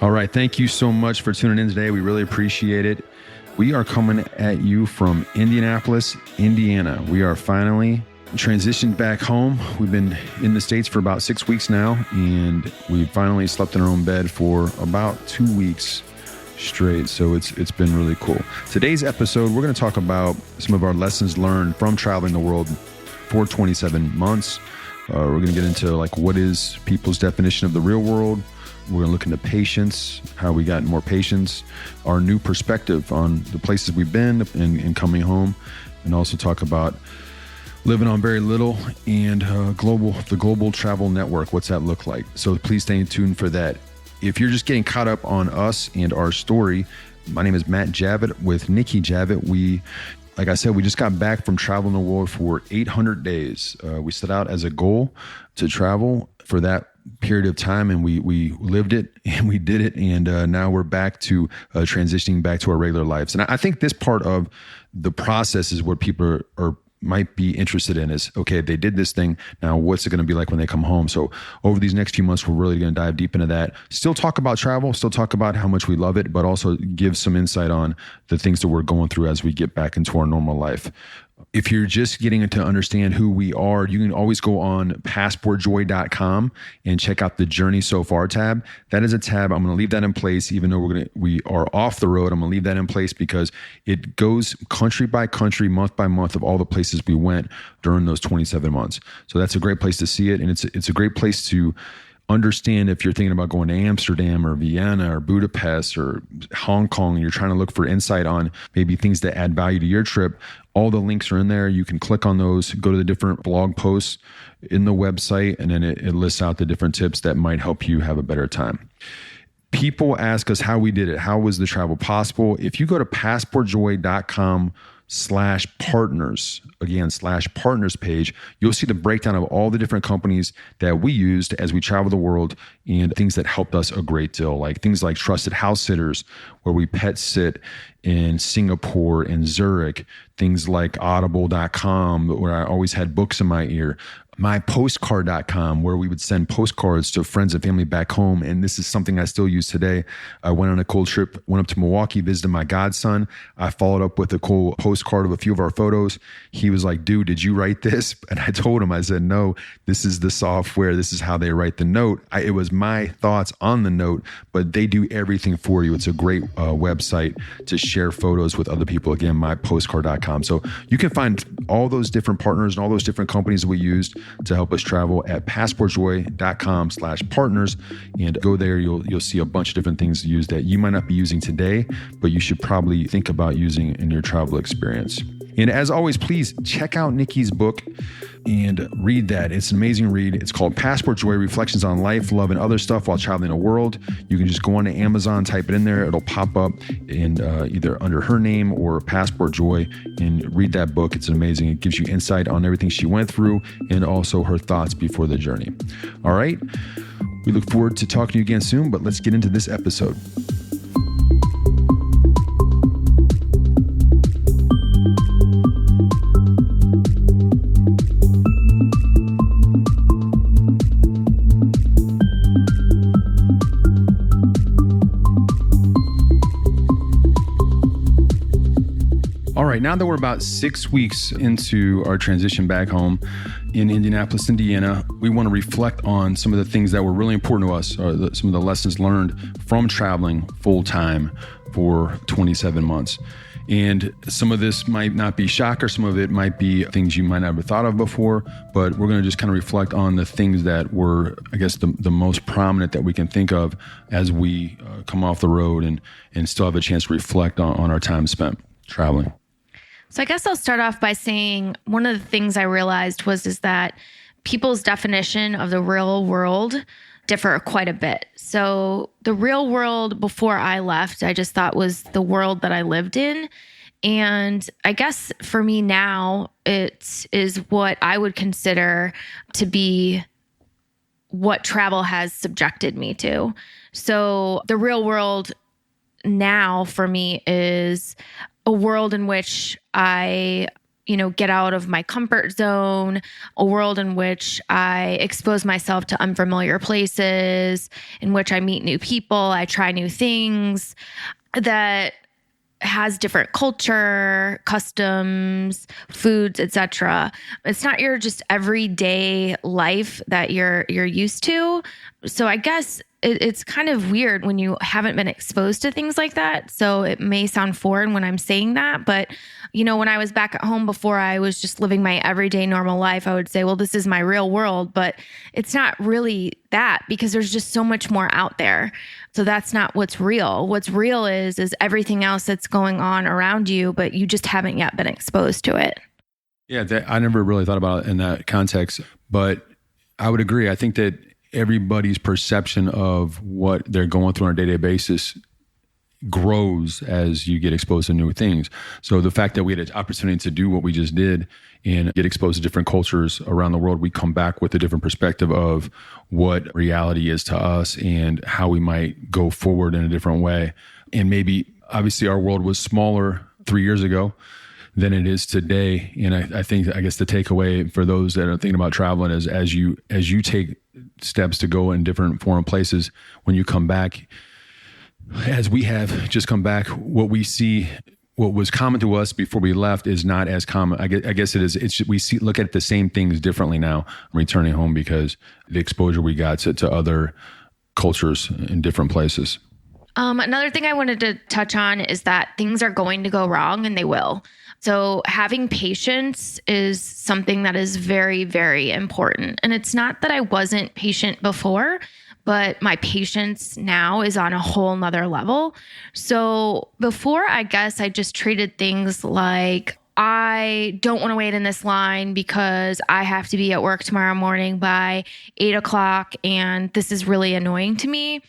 All right. Thank you so much for tuning in today. We really appreciate it. We are coming at you from Indianapolis, Indiana. We are finally transitioned back home. We've been in the States for about 6 weeks now, and we finally slept in our own bed for about 2 weeks straight. So it's been really cool. Today's episode, we're going to talk about some of our lessons learned from traveling the world for 27 months. We're going to get into what is people's definition of the real world. We're going to look into patience, how we got more patience, our new perspective on the places we've been and coming home, and also talk about living on very little and the global travel network. What's that look like? So please stay tuned for that. If you're just getting caught up on us and our story, my name is Matt Javit with Nikki Javit. Like I said, we just got back from traveling the world for 800 days. We set out as a goal to travel for that period of time, and we lived it and we did it. And now we're back to transitioning back to our regular lives. And I think this part of the process is what people might be interested in is, okay, they did this thing. Now, what's it going to be like when they come home? So over these next few months, we're really going to dive deep into that. Still talk about travel, still talk about how much we love it, but also give some insight on the things that we're going through as we get back into our normal life. If you're just getting to understand who we are, you can always go on passportjoy.com and check out the Journey So Far tab. That is a tab. I'm going to leave that in place, even though we are off the road. I'm going to leave that in place because it goes country by country, month by month of all the places we went during those 27 months. So that's a great place to see it. And it's a great place to understand if you're thinking about going to Amsterdam or Vienna or Budapest or Hong Kong, and you're trying to look for insight on maybe things that add value to your trip. All the links are in there. You can click on those, go to the different blog posts in the website, and then it lists out the different tips that might help you have a better time. People ask us how we did it. How was the travel possible? If you go to passportjoy.com/partners, again, /partners page, you'll see the breakdown of all the different companies that we used as we travel the world and things that helped us a great deal, like things like Trusted House Sitters, where we pet sit in Singapore and Zurich, things like audible.com, where I always had books in my ear, mypostcard.com, where we would send postcards to friends and family back home. And this is something I still use today. I went on a cool trip, went up to Milwaukee, visited my godson. I followed up with a cool postcard of a few of our photos. He was like, dude, did you write this? And I told him, I said, no, this is the software. This is how they write the note. It was my thoughts on the note, but they do everything for you. It's a great website to share photos with other people. Again, mypostcard.com. So you can find all those different partners and all those different companies we used to help us travel at passportjoy.com/partners, and go there. You'll see a bunch of different things to use that you might not be using today, but you should probably think about using in your travel experience. And as always, please check out Nikki's book and read that. It's an amazing read. It's called Passport Joy: Reflections on Life, Love, and Other Stuff While Traveling the World. You can just go on to Amazon, type it in there. It'll pop up in either under her name or Passport Joy, and read that book. It's amazing. It gives you insight on everything she went through and also her thoughts before the journey. All right. We look forward to talking to you again soon, but let's get into this episode. All right, now that we're about 6 weeks into our transition back home in Indianapolis, Indiana, we want to reflect on some of the things that were really important to us, or some of the lessons learned from traveling full time for 27 months. And some of this might not be shocker. Some of it might be things you might not have thought of before, but we're going to just kind of reflect on the things that were, I guess, the most prominent that we can think of as we come off the road and still have a chance to reflect on our time spent traveling. So I guess I'll start off by saying one of the things I realized is that people's definition of the real world differ quite a bit. So the real world before I left, I just thought was the world that I lived in. And I guess for me now, it is what I would consider to be what travel has subjected me to. So the real world now for me is a world in which I get out of my comfort zone, a world in which I expose myself to unfamiliar places, in which I meet new people, I try new things that has different culture, customs, foods, etc. It's not your just everyday life that you're used to. So I guess it's kind of weird when you haven't been exposed to things like that. So it may sound foreign when I'm saying that, but when I was back at home before, I was just living my everyday normal life, I would say, well, this is my real world, but it's not really that because there's just so much more out there. So that's not what's real. What's real is everything else that's going on around you, but you just haven't yet been exposed to it. Yeah, I never really thought about it in that context, but I would agree. I think that everybody's perception of what they're going through on a day-to-day basis grows as you get exposed to new things. So the fact that we had an opportunity to do what we just did and get exposed to different cultures around the world, we come back with a different perspective of what reality is to us and how we might go forward in a different way. And maybe, obviously, our world was smaller 3 years ago than it is today. And I guess the takeaway for those that are thinking about traveling is as you take steps to go in different foreign places, when you come back, as we have just come back, what we see, what was common to us before we left is not as common. I guess it is. Look at the same things differently now returning home because the exposure we got to other cultures in different places. Another thing I wanted to touch on is that things are going to go wrong and they will. So having patience is something that is very, very important. And it's not that I wasn't patient before, but my patience now is on a whole nother level. So before, I guess I just treated things like, I don't want to wait in this line because I have to be at work tomorrow morning by 8:00 and this is really annoying to me.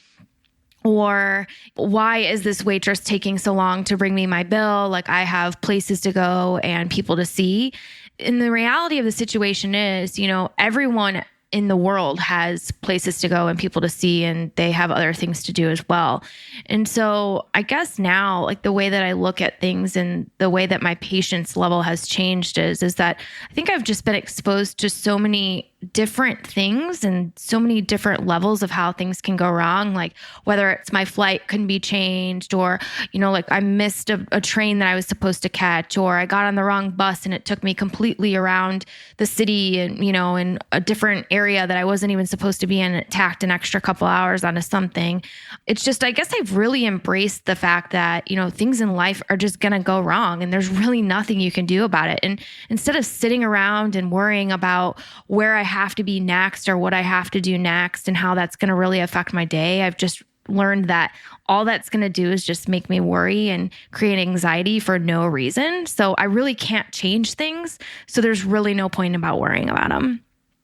Or why is this waitress taking so long to bring me my bill? Like I have places to go and people to see. And the reality of the situation is, everyone in the world has places to go and people to see, and they have other things to do as well. And so I guess now, like the way that I look at things and the way that my patience level has changed is that I think I've just been exposed to so many different things and so many different levels of how things can go wrong. Like whether it's my flight couldn't be changed or, like I missed a train that I was supposed to catch, or I got on the wrong bus and it took me completely around the city and, in a different area that I wasn't even supposed to be in. It tacked an extra couple hours onto something. It's just, I guess I've really embraced the fact that, things in life are just going to go wrong and there's really nothing you can do about it. And instead of sitting around and worrying about where I have to be next or what I have to do next and how that's going to really affect my day, I've just learned that all that's going to do is just make me worry and create anxiety for no reason. So I really can't change things. So there's really no point about worrying about them.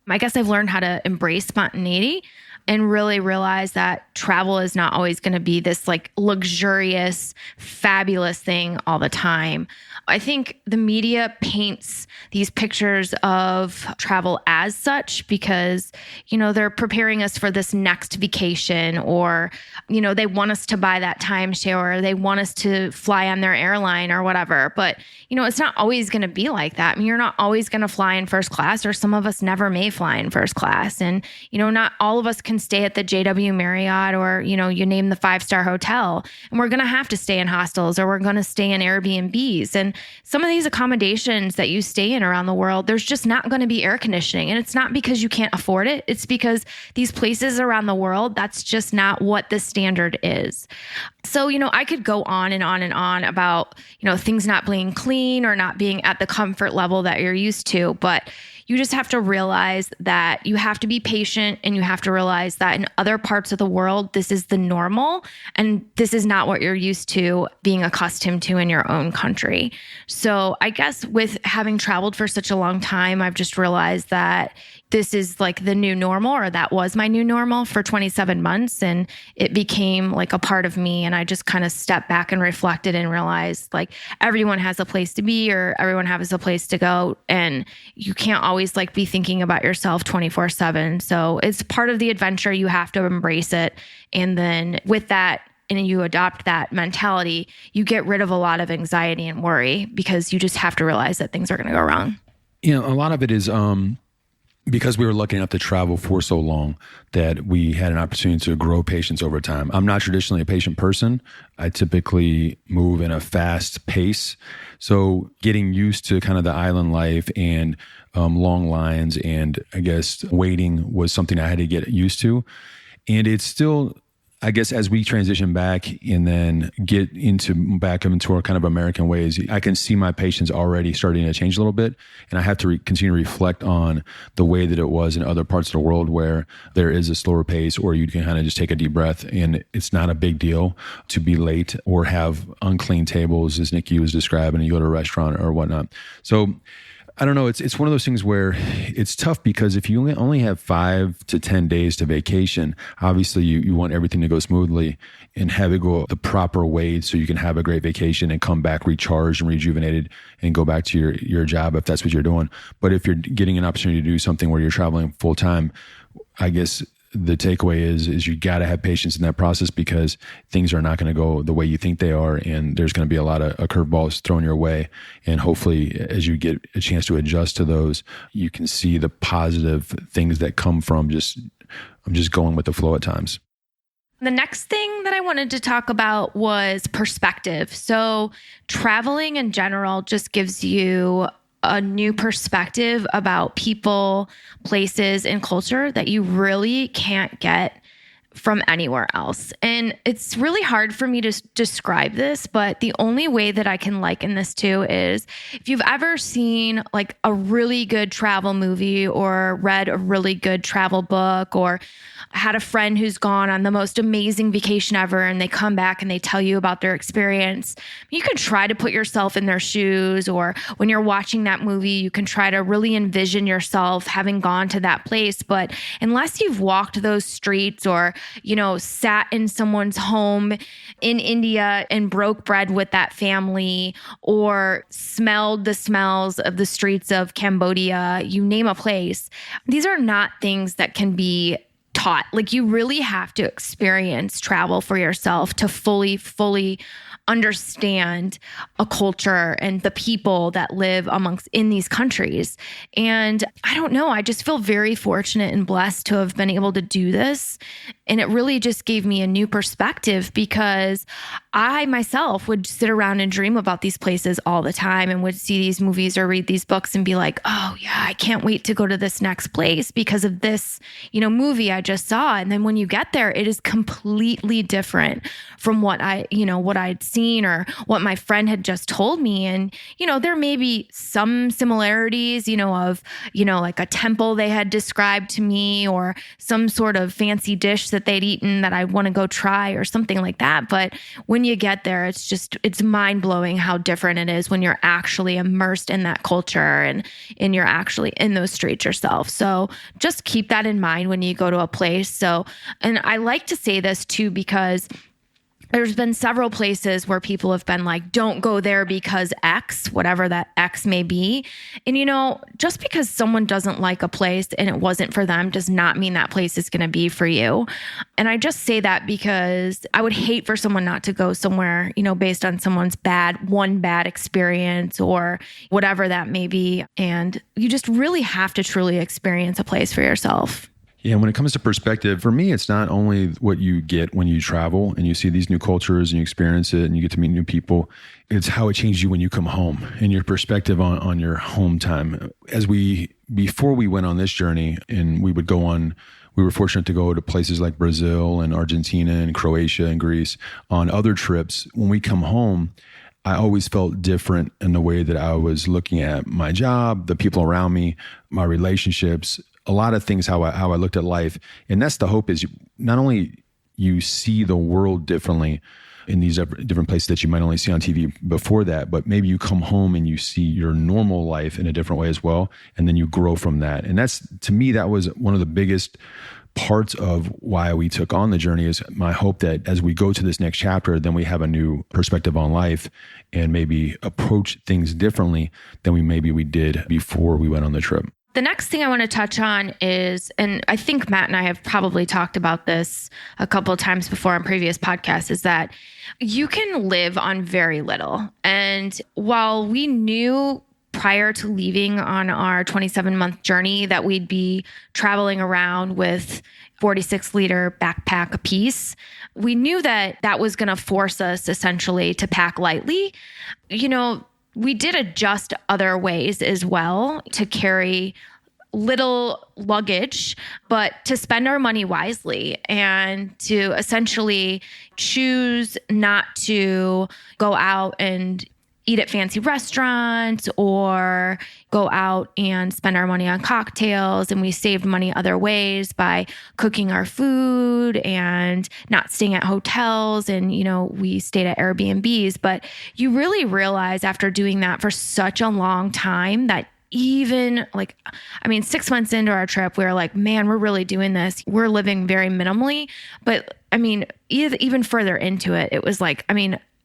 I guess I've learned how to embrace spontaneity and really realize that travel is not always going to be this like luxurious, fabulous thing all the time. I think the media paints these pictures of travel as such because, they're preparing us for this next vacation or, they want us to buy that timeshare or they want us to fly on their airline or whatever. But, it's not always going to be like that. I mean, you're not always going to fly in first class, or some of us never may fly in first class. And, not all of us can stay at the JW Marriott or, you name the 5-star hotel. And we're going to have to stay in hostels or we're going to stay in Airbnbs. And some of these accommodations that you stay in around the world, there's just not going to be air conditioning. And it's not because you can't afford it. It's because these places around the world, that's just not what the standard is. So, I could go on and on and on about, things not being clean or not being at the comfort level that you're used to. But you just have to realize that you have to be patient, and you have to realize that in other parts of the world, this is the normal and this is not what you're used to being accustomed to in your own country. So I guess with having traveled for such a long time, I've just realized that this is like the new normal, or that was my new normal for 27 months. And it became like a part of me. And I just kind of stepped back and reflected and realized like everyone has a place to be, or everyone has a place to go. And you can't always like be thinking about yourself 24/7. So it's part of the adventure. You have to embrace it. And then with that and you adopt that mentality, you get rid of a lot of anxiety and worry because you just have to realize that things are going to go wrong. You know, a lot of it is because we were lucky enough to travel for so long that we had an opportunity to grow patience over time. I'm not traditionally a patient person. I typically move in a fast pace. So getting used to kind of the island life and long lines and I guess waiting was something I had to get used to. And it's still, I guess, as we transition back and then get back into our kind of American ways, I can see my patients already starting to change a little bit. And I have to continue to reflect on the way that it was in other parts of the world where there is a slower pace or you can kind of just take a deep breath and it's not a big deal to be late or have unclean tables, as Nikki was describing, and you go to a restaurant or whatnot. So I don't know. It's one of those things where it's tough because if you only have 5 to 10 days to vacation, obviously you want everything to go smoothly and have it go the proper way so you can have a great vacation and come back recharged and rejuvenated and go back to your job if that's what you're doing. But if you're getting an opportunity to do something where you're traveling full time, I guess the takeaway is you got to have patience in that process because things are not going to go the way you think they are. And there's going to be a lot of curveballs thrown your way. And hopefully as you get a chance to adjust to those, you can see the positive things that come from I'm just going with the flow at times. The next thing that I wanted to talk about was perspective. So traveling in general just gives you a new perspective about people, places, and culture that you really can't get from anywhere else. And it's really hard for me to describe this, but the only way that I can liken this to is if you've ever seen like a really good travel movie or read a really good travel book or had a friend who's gone on the most amazing vacation ever and they come back and they tell you about their experience. You can try to put yourself in their shoes, or when you're watching that movie, you can try to really envision yourself having gone to that place. But unless you've walked those streets or, sat in someone's home in India and broke bread with that family or smelled the smells of the streets of Cambodia, you name a place, these are not things that can be taught. Like you really have to experience travel for yourself to fully understand a culture and the people that live in these countries. And I don't know, I just feel very fortunate and blessed to have been able to do this. And it really just gave me a new perspective because I myself would sit around and dream about these places all the time and would see these movies or read these books and be like, oh yeah, I can't wait to go to this next place because of this, movie I just saw. And then when you get there, it is completely different from what I'd seen or what my friend had just told me. And, there may be some similarities, of, like a temple they had described to me or some sort of fancy dish that they'd eaten that I want to go try or something like that. But when you get there, it's mind blowing how different it is when you're actually immersed in that culture and you're actually in those streets yourself. So just keep that in mind when you go to a place. So, and I like to say this too, because there's been several places where people have been like, don't go there because X, whatever that X may be. And, just because someone doesn't like a place and it wasn't for them does not mean that place is going to be for you. And I just say that because I would hate for someone not to go somewhere, based on someone's bad experience or whatever that may be. And you just really have to truly experience a place for yourself. Yeah, when it comes to perspective, for me, it's not only what you get when you travel and you see these new cultures and you experience it and you get to meet new people. It's how it changes you when you come home and your perspective on your home time. Before we went on this journey and we were fortunate to go to places like Brazil and Argentina and Croatia and Greece on other trips. When we come home, I always felt different in the way that I was looking at my job, the people around me, my relationships, a lot of things, how I looked at life. And that's the hope is not only you see the world differently in these different places that you might only see on TV before that, but maybe you come home and you see your normal life in a different way as well. And then you grow from that. And to me, that was one of the biggest parts of why we took on the journey is my hope that as we go to this next chapter, then we have a new perspective on life and maybe approach things differently than we did before we went on the trip. The next thing I want to touch on is, and I think Matt and I have probably talked about this a couple of times before on previous podcasts, is that you can live on very little. And while we knew prior to leaving on our 27-month journey that we'd be traveling around with 46-liter backpack apiece, we knew that that was going to force us essentially to pack lightly. We did adjust other ways as well to carry little luggage, but to spend our money wisely and to essentially choose not to go out and eat at fancy restaurants or go out and spend our money on cocktails. And we saved money other ways by cooking our food and not staying at hotels. And, we stayed at Airbnbs. But you really realize after doing that for such a long time that even 6 months into our trip, we were like, man, we're really doing this. We're living very minimally. But even further into it, it was like,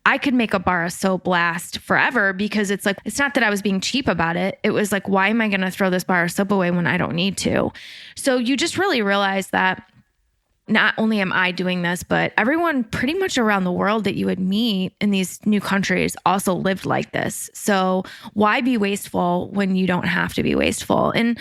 I could make a bar of soap last forever because it's not that I was being cheap about it. It was like, why am I going to throw this bar of soap away when I don't need to? So you just really realize that not only am I doing this, but everyone pretty much around the world that you would meet in these new countries also lived like this. So why be wasteful when you don't have to be wasteful? And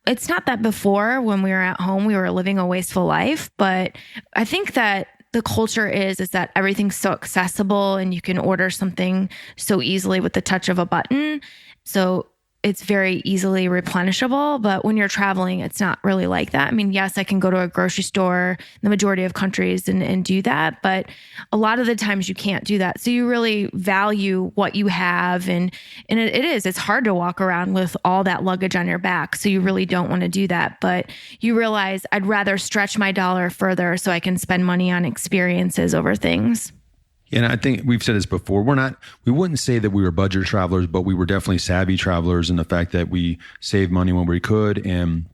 it's not that before when we were at home, we were living a wasteful life, but I think that the culture is that everything's so accessible and you can order something so easily with the touch of a button. So it's very easily replenishable. But when you're traveling, it's not really like that. Yes, I can go to a grocery store in the majority of countries and do that. But a lot of the times you can't do that. So you really value what you have. And it's hard to walk around with all that luggage on your back. So you really don't want to do that. But you realize I'd rather stretch my dollar further so I can spend money on experiences over things. And I think we've said this before. We wouldn't say that we were budget travelers, but we were definitely savvy travelers in the fact that we saved money when we could and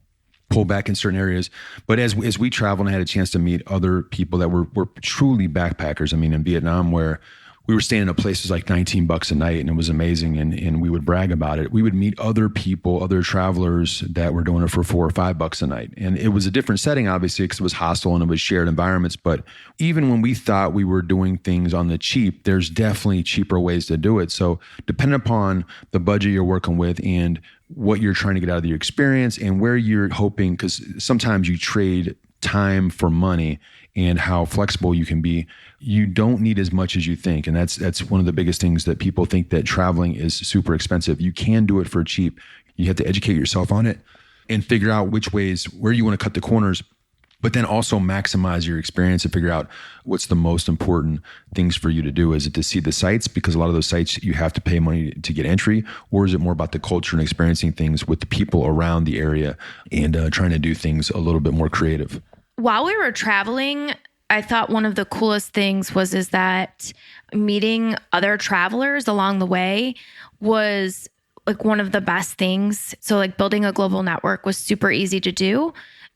pull back in certain areas. But as we traveled and had a chance to meet other people that were truly backpackers, in Vietnam, where we were staying in a place that was like $19 a night and it was amazing. And we would brag about it. We would meet other people, other travelers that were doing it for $4 or $5 a night. And it was a different setting, obviously, because it was hostile and it was shared environments. But even when we thought we were doing things on the cheap, there's definitely cheaper ways to do it. So depending upon the budget you're working with and what you're trying to get out of your experience and where you're hoping, because sometimes you trade time for money and how flexible you can be, you don't need as much as you think. And that's one of the biggest things that people think, that traveling is super expensive. You can do it for cheap. You have to educate yourself on it and figure out which ways, where you want to cut the corners, but then also maximize your experience and figure out what's the most important things for you to do. Is it to see the sites? Because a lot of those sites you have to pay money to get entry, or is it more about the culture and experiencing things with the people around the area and trying to do things a little bit more creative? While we were traveling, I thought one of the coolest things was that meeting other travelers along the way was one of the best things. So building a global network was super easy to do.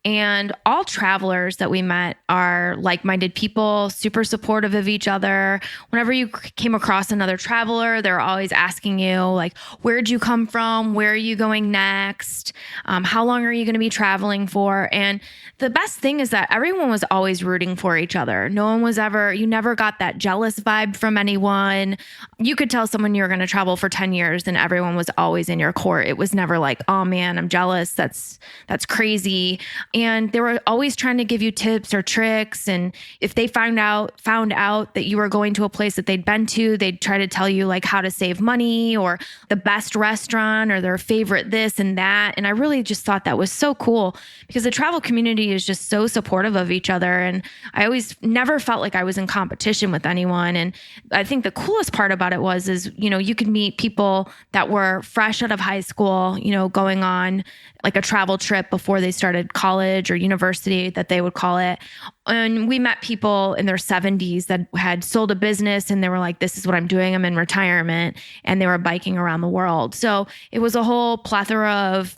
And all travelers that we met are like-minded people, super supportive of each other. Whenever you came across another traveler, they're always asking you, where'd you come from? Where are you going next? How long are you going to be traveling for? And the best thing is that everyone was always rooting for each other. You never got that jealous vibe from anyone. You could tell someone you were going to travel for 10 years and everyone was always in your court. It was never like, oh man, I'm jealous. That's crazy. And they were always trying to give you tips or tricks. And if they found out that you were going to a place that they'd been to, they'd try to tell you how to save money or the best restaurant or their favorite this and that. And I really just thought that was so cool because the travel community is just so supportive of each other. And I always never felt like I was in competition with anyone. And I think the coolest part about it is you could meet people that were fresh out of high school, going on a travel trip before they started college or university, that they would call it. And we met people in their 70s that had sold a business and they were like, this is what I'm doing. I'm in retirement. And they were biking around the world. So it was a whole plethora of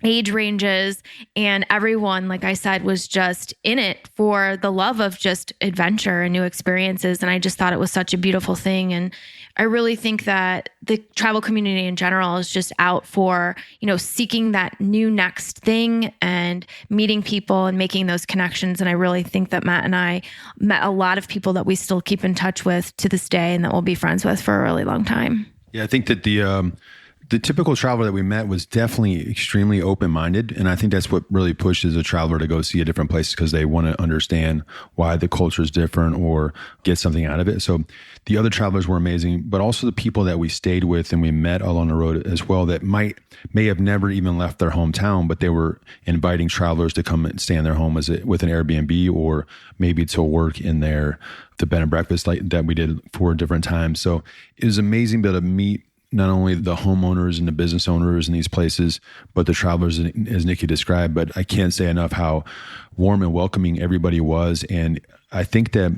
age ranges, and everyone, like I said, was just in it for the love of just adventure and new experiences. And I just thought it was such a beautiful thing. And I really think that the travel community in general is just out for, seeking that new next thing and meeting people and making those connections. And I really think that Matt and I met a lot of people that we still keep in touch with to this day and that we'll be friends with for a really long time. Yeah, I think that the typical traveler that we met was definitely extremely open-minded. And I think that's what really pushes a traveler to go see a different place, because they want to understand why the culture is different or get something out of it. So the other travelers were amazing, but also the people that we stayed with and we met along the road as well that may have never even left their hometown, but they were inviting travelers to come and stay in their home with an Airbnb, or maybe to work in the bed and breakfast that we did 4 different times. So it was amazing to be able to meet not only the homeowners and the business owners in these places, but the travelers, as Nikki described. But I can't say enough how warm and welcoming everybody was. And I think that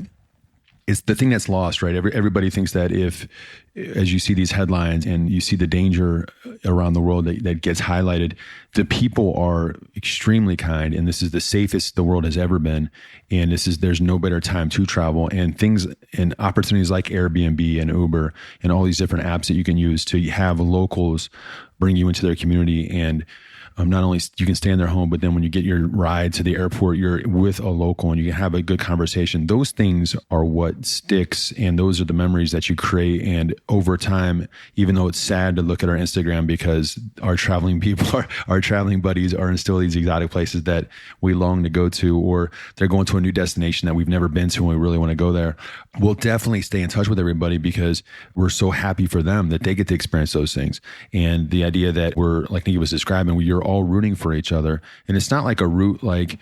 it's the thing that's lost, right? Everybody thinks that as you see these headlines and you see the danger around the world that gets highlighted, the people are extremely kind, and this is the safest the world has ever been. And there's no better time to travel, and things and opportunities like Airbnb and Uber and all these different apps that you can use to have locals bring you into their community. And not only you can stay in their home, but then when you get your ride to the airport, you're with a local and you can have a good conversation. Those things are what sticks, and those are the memories that you create. And over time, even though it's sad to look at our Instagram because our traveling people, our traveling buddies are in still these exotic places that we long to go to, or they're going to a new destination that we've never been to and we really want to go there, we'll definitely stay in touch with everybody because we're so happy for them that they get to experience those things. And the idea that we're, like Nikki was describing, you're all rooting for each other. And it's not like a route like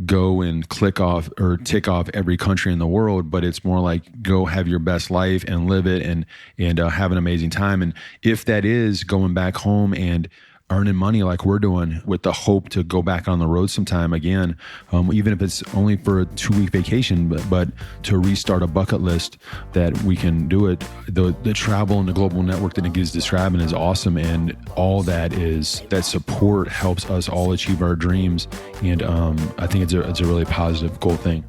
go and click off or tick off every country in the world, but it's more like go have your best life and live it and have an amazing time. And if that is going back home and earning money like we're doing with the hope to go back on the road sometime again, even if it's only for a 2-week vacation, but to restart a bucket list, that we can do it. The travel and the global network that Nikki is describing is awesome. And all that support helps us all achieve our dreams. And I think it's a really positive, cool thing.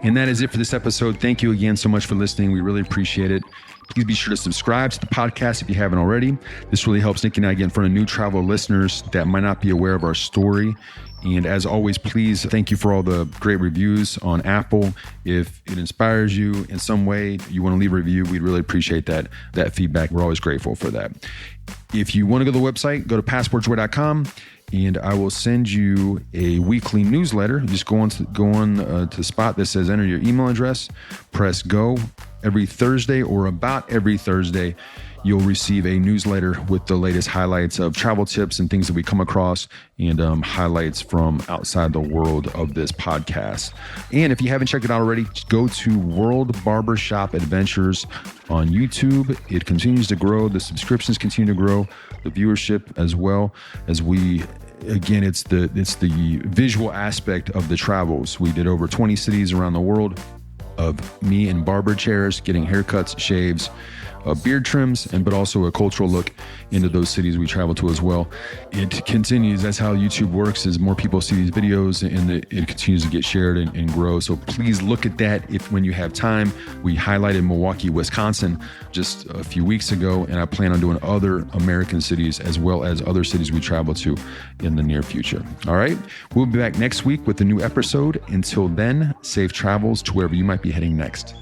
And that is it for this episode. Thank you again so much for listening. We really appreciate it. Please be sure to subscribe to the podcast if you haven't already. This really helps Nikki and I get in front of new travel listeners that might not be aware of our story. And as always, please, thank you for all the great reviews on Apple. If it inspires you in some way, you want to leave a review, we'd really appreciate that feedback. We're always grateful for that. If you want to go to the website, go to passportjoy.com. And I will send you a weekly newsletter. Just go on to the spot that says enter your email address, press go. Every Thursday or about every Thursday, you'll receive a newsletter with the latest highlights of travel tips and things that we come across, and highlights from outside the world of this podcast. And if you haven't checked it out already, go to World Barbershop Adventures on YouTube. It continues to grow. The subscriptions continue to grow. The viewership as well, as again, it's the visual aspect of the travels. We did over 20 cities around the world of me in barber chairs, getting haircuts, shaves, beard trims, but also a cultural look into those cities we travel to as well. It continues. That's how YouTube works, is more people see these videos and it continues to get shared and grow. So please look at that when you have time. We highlighted Milwaukee, Wisconsin just a few weeks ago, and I plan on doing other American cities as well as other cities we travel to in the near future. All right. We'll be back next week with a new episode. Until then, safe travels to wherever you might be heading next.